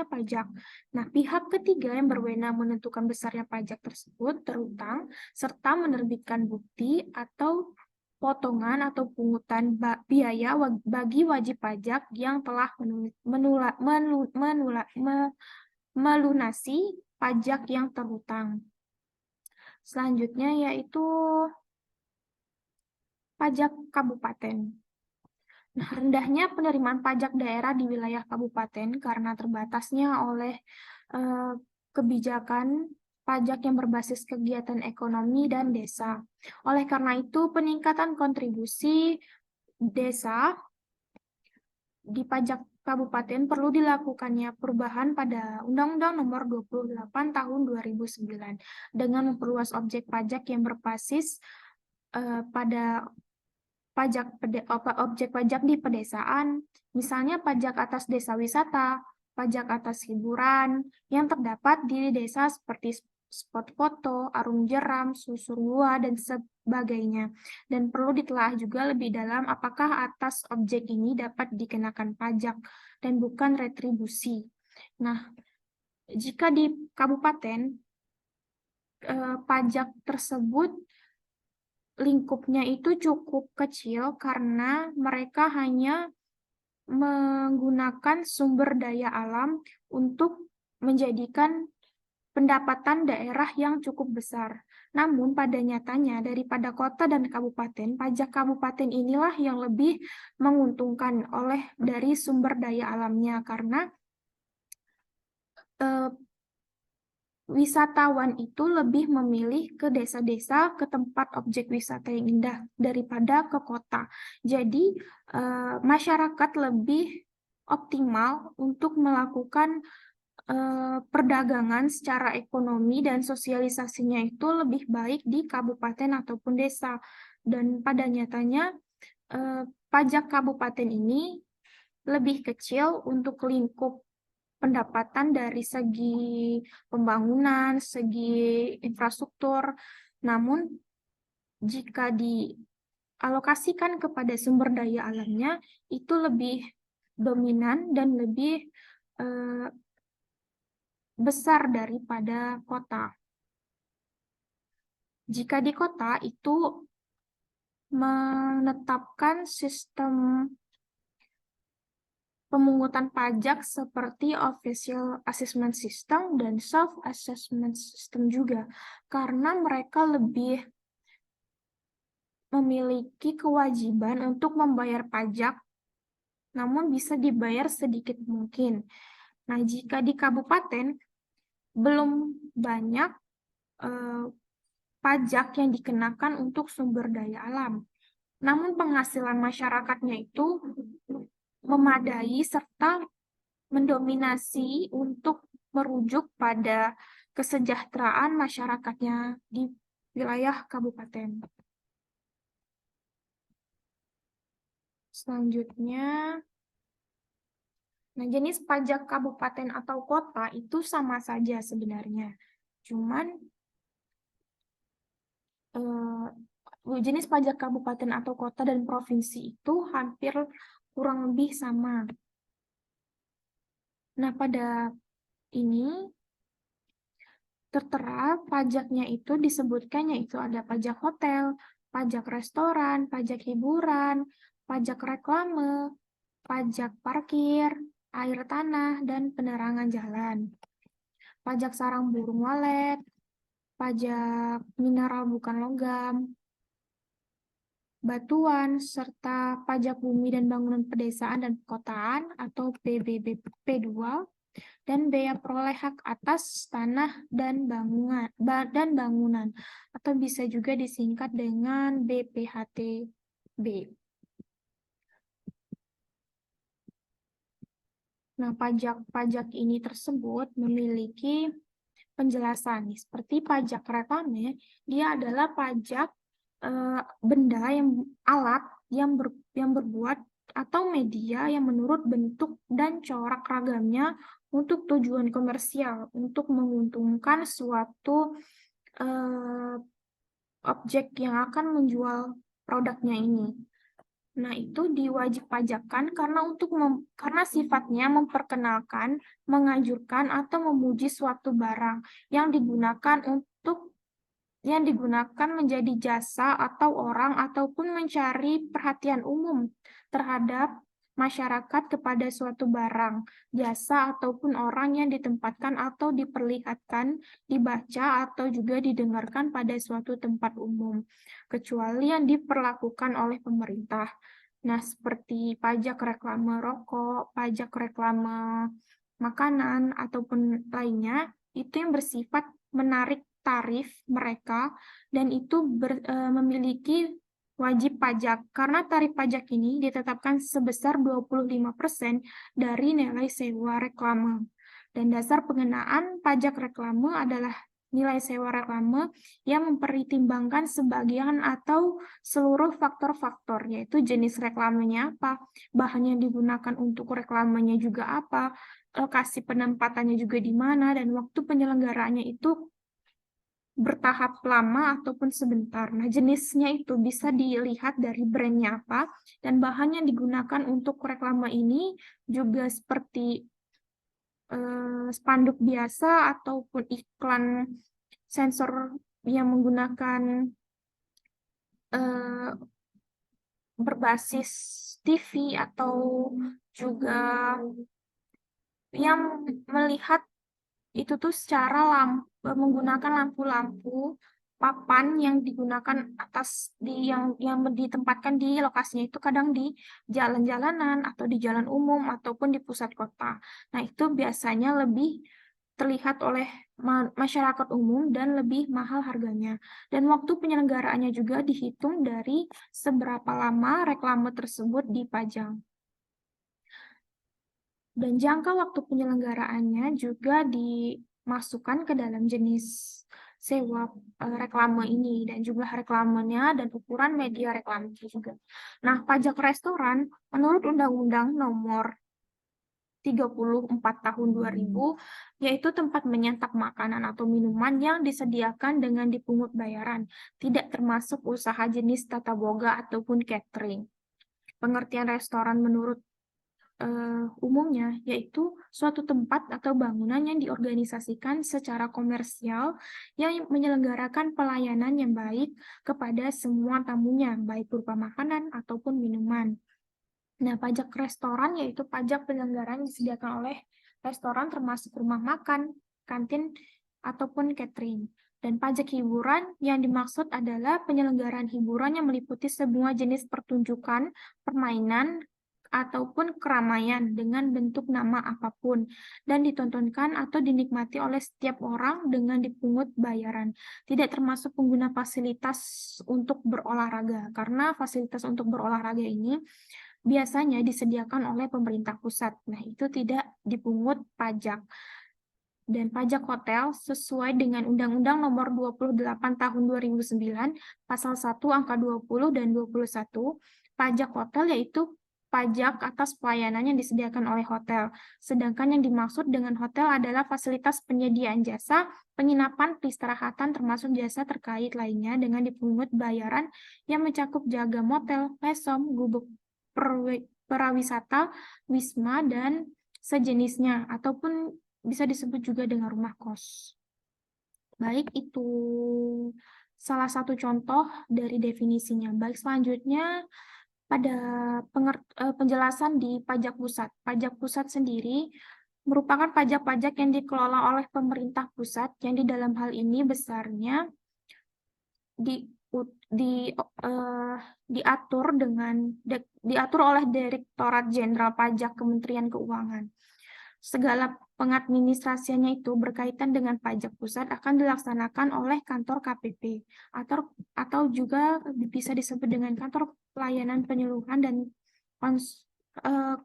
pajak. Nah, pihak ketiga yang berwenang menentukan besarnya pajak tersebut terutang serta menerbitkan bukti atau potongan atau pungutan biaya bagi wajib pajak yang telah melunasi pajak yang terhutang. Selanjutnya yaitu pajak kabupaten. Nah, rendahnya penerimaan pajak daerah di wilayah kabupaten karena terbatasnya oleh kebijakan pajak yang berbasis kegiatan ekonomi dan desa. Oleh karena itu, peningkatan kontribusi desa di pajak kabupaten perlu dilakukannya perubahan pada Undang-Undang Nomor 28 Tahun 2009 dengan memperluas objek pajak yang berbasis pada objek pajak di pedesaan, misalnya pajak atas desa wisata, pajak atas hiburan yang terdapat di desa seperti spot foto, arung jeram, susur gua, dan sebagainya. Dan perlu ditelaah juga lebih dalam apakah atas objek ini dapat dikenakan pajak dan bukan retribusi. Nah, jika di kabupaten, pajak tersebut lingkupnya itu cukup kecil karena mereka hanya menggunakan sumber daya alam untuk menjadikan pendapatan daerah yang cukup besar. Namun pada nyatanya daripada kota dan kabupaten, pajak kabupaten inilah yang lebih menguntungkan dari sumber daya alamnya karena wisatawan itu lebih memilih ke desa-desa, ke tempat objek wisata yang indah daripada ke kota. Jadi, masyarakat lebih optimal untuk melakukan perdagangan secara ekonomi dan sosialisasinya itu lebih baik di kabupaten ataupun desa. Dan pada nyatanya, pajak kabupaten ini lebih kecil untuk lingkup pendapatan dari segi pembangunan, segi infrastruktur. Namun, jika dialokasikan kepada sumber daya alamnya, itu lebih dominan dan lebih besar daripada kota. Jika di kota itu menetapkan sistem pemungutan pajak seperti official assessment system dan self assessment system juga karena mereka lebih memiliki kewajiban untuk membayar pajak namun bisa dibayar sedikit mungkin. Nah, jika di kabupaten belum banyak pajak yang dikenakan untuk sumber daya alam. Namun penghasilan masyarakatnya itu memadai serta mendominasi untuk merujuk pada kesejahteraan masyarakatnya di wilayah kabupaten. Selanjutnya, nah jenis pajak kabupaten atau kota itu sama saja sebenarnya. Cuman jenis pajak kabupaten atau kota dan provinsi itu hampir kurang lebih sama. Nah, pada ini tertera pajaknya itu disebutkan yaitu ada pajak hotel, pajak restoran, pajak hiburan, pajak reklame, pajak parkir, air tanah, dan penerangan jalan. Pajak sarang burung walet, pajak mineral bukan logam, batuan, serta pajak bumi dan bangunan pedesaan dan perkotaan atau PBBP2, dan bea peroleh hak atas tanah dan bangunan atau bisa juga disingkat dengan BPHTB. Nah, pajak-pajak ini tersebut memiliki penjelasan seperti pajak reklame, dia adalah pajak benda alat yang berbuat atau media yang menurut bentuk dan corak ragamnya untuk tujuan komersial, untuk menguntungkan suatu objek yang akan menjual produknya ini. Nah, itu diwajib pajakan karena sifatnya memperkenalkan, menganjurkan, atau memuji suatu barang yang digunakan menjadi jasa atau orang ataupun mencari perhatian umum terhadap masyarakat kepada suatu barang, jasa ataupun orang yang ditempatkan atau diperlihatkan, dibaca atau juga didengarkan pada suatu tempat umum, kecuali yang diperlakukan oleh pemerintah. Nah, seperti pajak reklame rokok, pajak reklame makanan, ataupun lainnya, itu yang bersifat menarik tarif mereka, dan itu memiliki wajib pajak, karena tarif pajak ini ditetapkan sebesar 25% dari nilai sewa reklame. Dan dasar pengenaan pajak reklame adalah nilai sewa reklame yang mempertimbangkan sebagian atau seluruh faktor-faktor, yaitu jenis reklamenya apa, bahan yang digunakan untuk reklamenya juga apa, lokasi penempatannya juga di mana, dan waktu penyelenggaraannya itu bertahap lama ataupun sebentar. Nah, jenisnya itu bisa dilihat dari brandnya apa, dan bahan yang digunakan untuk reklame ini juga seperti spanduk biasa ataupun iklan sensor yang menggunakan eh, berbasis TV atau juga yang melihat itu tuh secara menggunakan lampu-lampu papan yang digunakan yang ditempatkan di lokasinya itu kadang di jalan-jalanan atau di jalan umum ataupun di pusat kota. Nah, itu biasanya lebih terlihat oleh masyarakat umum dan lebih mahal harganya. Dan waktu penyelenggaraannya juga dihitung dari seberapa lama reklame tersebut dipajang. Dan jangka waktu penyelenggaraannya juga dimasukkan ke dalam jenis sewa reklame ini, dan jumlah reklamenya dan ukuran media reklamenya juga. Nah, pajak restoran menurut Undang-Undang Nomor 34 Tahun 2000, yaitu tempat menyantap makanan atau minuman yang disediakan dengan dipungut bayaran, tidak termasuk usaha jenis tata boga ataupun catering. Pengertian restoran menurut umumnya yaitu suatu tempat atau bangunan yang diorganisasikan secara komersial yang menyelenggarakan pelayanan yang baik kepada semua tamunya, baik berupa makanan ataupun minuman. Nah, pajak restoran yaitu pajak penyelenggaraan yang disediakan oleh restoran termasuk rumah makan, kantin, ataupun catering. Dan pajak hiburan yang dimaksud adalah penyelenggaraan hiburan yang meliputi semua jenis pertunjukan, permainan, ataupun keramaian dengan bentuk nama apapun, dan ditontonkan atau dinikmati oleh setiap orang dengan dipungut bayaran. Tidak termasuk pengguna fasilitas untuk berolahraga, karena fasilitas untuk berolahraga ini biasanya disediakan oleh pemerintah pusat. Nah, itu tidak dipungut pajak. Dan pajak hotel sesuai dengan Undang-Undang Nomor 28 Tahun 2009, Pasal 1 Angka 20 dan 21, pajak hotel yaitu pajak atas pelayanan yang disediakan oleh hotel. Sedangkan yang dimaksud dengan hotel adalah fasilitas penyediaan jasa, penginapan, peristirahatan, termasuk jasa terkait lainnya dengan dipungut bayaran yang mencakup jaga motel, resom, gubuk perawisata, wisma, dan sejenisnya, ataupun bisa disebut juga dengan rumah kos. Baik, itu salah satu contoh dari definisinya. Baik, selanjutnya pada penjelasan di pajak pusat. Pajak pusat sendiri merupakan pajak-pajak yang dikelola oleh pemerintah pusat, yang di dalam hal ini besarnya di, diatur oleh Direktorat Jenderal Pajak Kementerian Keuangan. Segala pengadministrasiannya itu berkaitan dengan pajak pusat akan dilaksanakan oleh kantor KPP atau juga bisa disebut dengan kantor pelayanan penyuluhan dan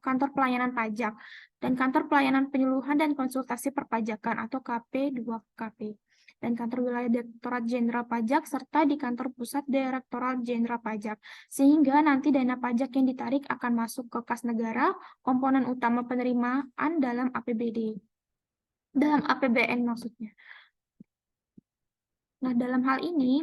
kantor pelayanan pajak dan kantor pelayanan penyuluhan dan konsultasi perpajakan atau KP2KP dan kantor wilayah Direktorat Jenderal Pajak serta di kantor pusat Direktorat Jenderal Pajak, sehingga nanti dana pajak yang ditarik akan masuk ke kas negara, komponen utama penerimaan dalam APBD, dalam APBN maksudnya. Nah, dalam hal ini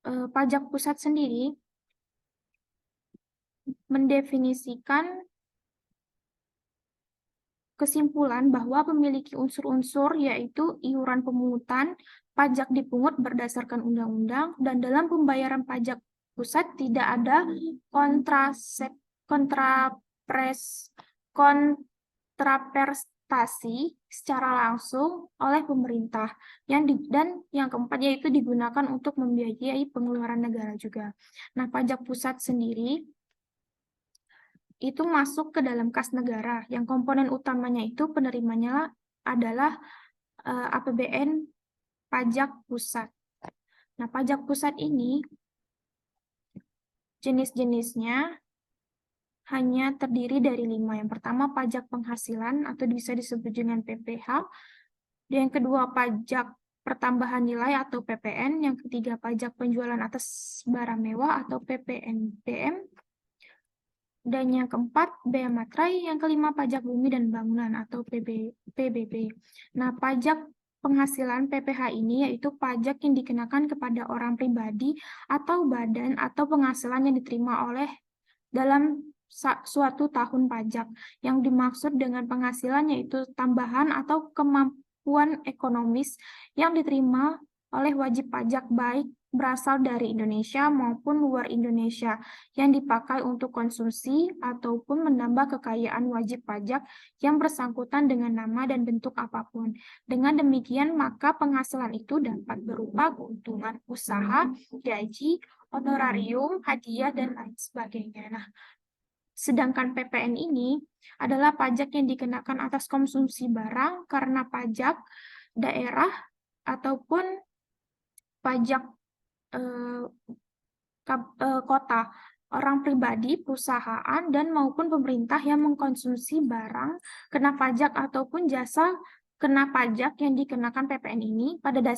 pajak pusat sendiri mendefinisikan kesimpulan bahwa memiliki unsur-unsur yaitu iuran pemungutan, pajak dipungut berdasarkan undang-undang, dan dalam pembayaran pajak pusat tidak ada kontraprestasi secara langsung oleh pemerintah. Dan yang keempat yaitu digunakan untuk membiayai pengeluaran negara juga. Nah, pajak pusat sendiri itu masuk ke dalam kas negara, yang komponen utamanya itu penerimanya adalah APBN pajak pusat. Nah, pajak pusat ini jenis-jenisnya hanya terdiri dari 5. Yang pertama, pajak penghasilan atau bisa disebut dengan PPH. Yang kedua, pajak pertambahan nilai atau PPN. Yang ketiga, pajak penjualan atas barang mewah atau PPNBM. Dan yang keempat, bea materai. Yang kelima, pajak bumi dan bangunan atau PBB. Nah, pajak penghasilan PPH ini yaitu pajak yang dikenakan kepada orang pribadi atau badan atau penghasilan yang diterima oleh dalam suatu tahun pajak. Yang dimaksud dengan penghasilan yaitu tambahan atau kemampuan ekonomis yang diterima oleh wajib pajak baik berasal dari Indonesia maupun luar Indonesia yang dipakai untuk konsumsi ataupun menambah kekayaan wajib pajak yang bersangkutan dengan nama dan bentuk apapun. Dengan demikian, maka penghasilan itu dapat berupa keuntungan usaha, gaji, honorarium, hadiah, dan lain sebagainya. Nah, sedangkan PPN ini adalah pajak yang dikenakan atas konsumsi barang karena pajak daerah ataupun pajak kota, orang pribadi, perusahaan, dan maupun pemerintah yang mengkonsumsi barang kena pajak ataupun jasa kena pajak yang dikenakan PPN ini pada dasar